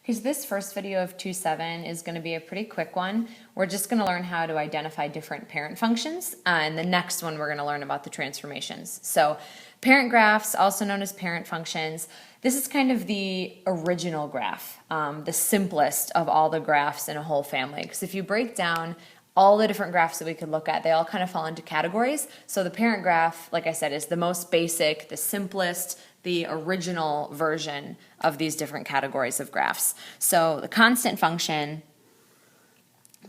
Because this first video of 2.7 is going to be a pretty quick one. We're just going to learn how to identify different parent functions. And the next one, we're going to learn about the transformations. So parent graphs, also known as parent functions, this is kind of the original graph, the simplest of all the graphs in a whole family. Because if you break down all the different graphs that we could look at, they all kind of fall into categories. So the parent graph, like I said, is the most basic, the simplest, the original version of these different categories of graphs. So the constant function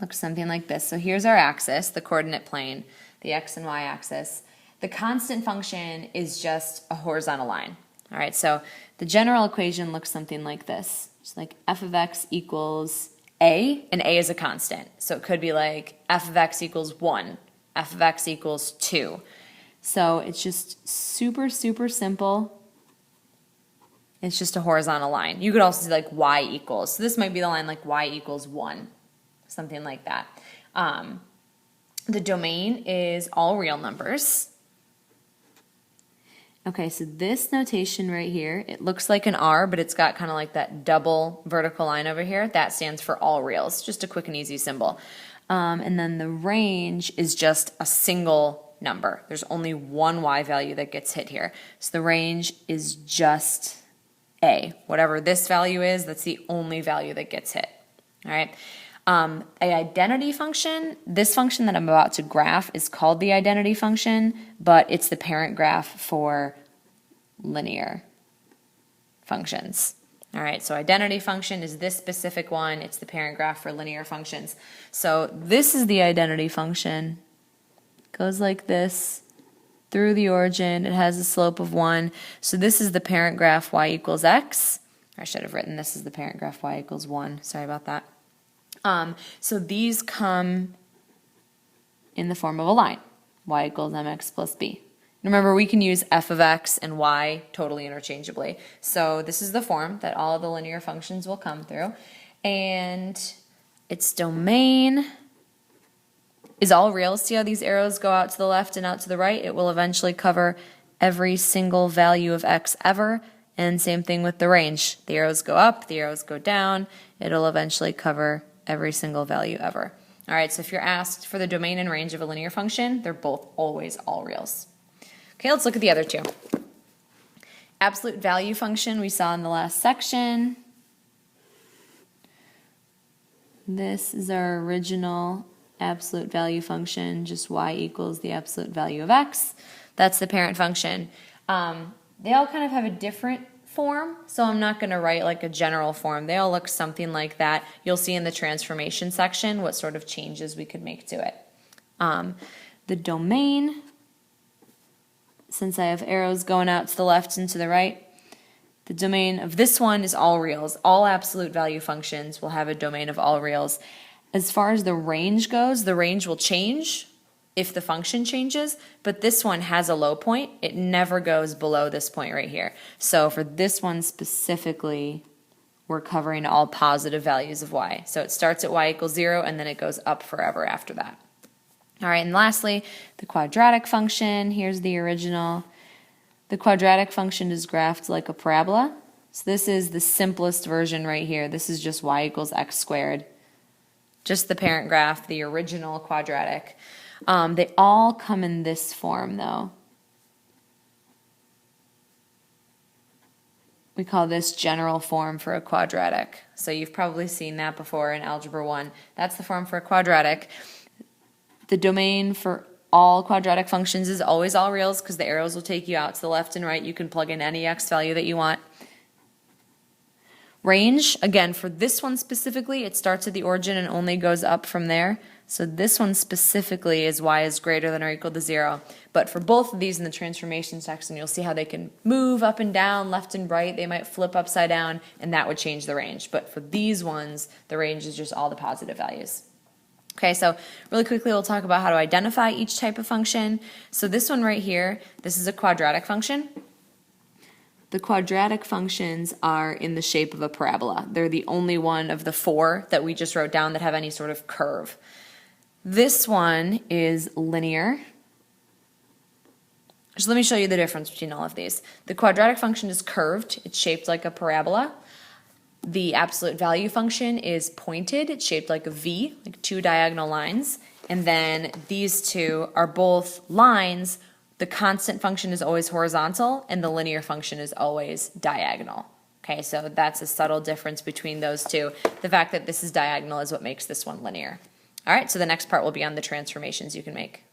looks something like this. So here's our axis, the coordinate plane, the x and y axis. The constant function is just a horizontal line. All right, so the general equation looks something like this. It's like f of x equals a, and a is a constant. So it could be like f of x equals 1, f of x equals 2. So it's just super, super simple. It's just a horizontal line. You could also see like y equals. So this might be the line like y equals 1, something like that. The domain is all real numbers. Okay, so this notation right here, it looks like an R, but it's got kind of like that double vertical line over here. That stands for all reals, just a quick and easy symbol. And then the range is just a single number. There's only one y value that gets hit here. So the range is just a. Whatever this value is, that's the only value that gets hit. All right. An identity function, this function that I'm about to graph is called the identity function, but it's the parent graph for linear functions. All right, so identity function is this specific one. It's the parent graph for linear functions. So this is the identity function. It goes like this through the origin. It has a slope of 1. So this is the parent graph y equals x. I should have written this is the parent graph y equals 1. Sorry about that. So these come in the form of a line, y equals mx plus b. Remember, we can use f of x and y totally interchangeably. So this is the form that all of the linear functions will come through. And its domain is all reals. See how these arrows go out to the left and out to the right? It will eventually cover every single value of x ever. And same thing with the range. The arrows go up, the arrows go down. It'll eventually cover every single value ever. All right, so if you're asked for the domain and range of a linear function, they're both always all reals. Okay, let's look at the other two. Absolute value function we saw in the last section. This is our original absolute value function, just y equals the absolute value of x. That's the parent function. They all kind of have a different form, so I'm not going to write like a general form. They all look something like that. You'll see in the transformation section what sort of changes we could make to it. The domain, since I have arrows going out to the left and to the right, the domain of this one is all reals. All absolute value functions will have a domain of all reals. As far as the range goes, the range will change if the function changes, but this one has a low point. It never goes below this point right here. So for this one specifically, we're covering all positive values of y. So it starts at y equals 0, and then it goes up forever after that. All right, and lastly, the quadratic function. Here's the original. The quadratic function is graphed like a parabola. So this is the simplest version right here. This is just y equals x squared. Just the parent graph, the original quadratic. They all come in this form, though. We call this general form for a quadratic. So you've probably seen that before in Algebra 1. That's the form for a quadratic. The domain for all quadratic functions is always all reals because the arrows will take you out to the left and right. You can plug in any x value that you want. Range, again, for this one specifically, it starts at the origin and only goes up from there. So this one specifically is y is greater than or equal to 0. But for both of these in the transformation section, you'll see how they can move up and down, left and right. They might flip upside down, and that would change the range. But for these ones, the range is just all the positive values. Okay, so really quickly we'll talk about how to identify each type of function. So this one right here, this is a quadratic function. The quadratic functions are in the shape of a parabola. They're the only one of the 4 that we just wrote down that have any sort of curve. This one is linear. Just let me show you the difference between all of these. The quadratic function is curved. It's shaped like a parabola. the absolute value function is pointed. It's shaped like a V, like two diagonal lines. And then these two are both lines. The constant function is always horizontal and the linear function is always diagonal. Okay, so that's a subtle difference between those two. The fact that this is diagonal is what makes this one linear. All right, so the next part will be on the transformations you can make.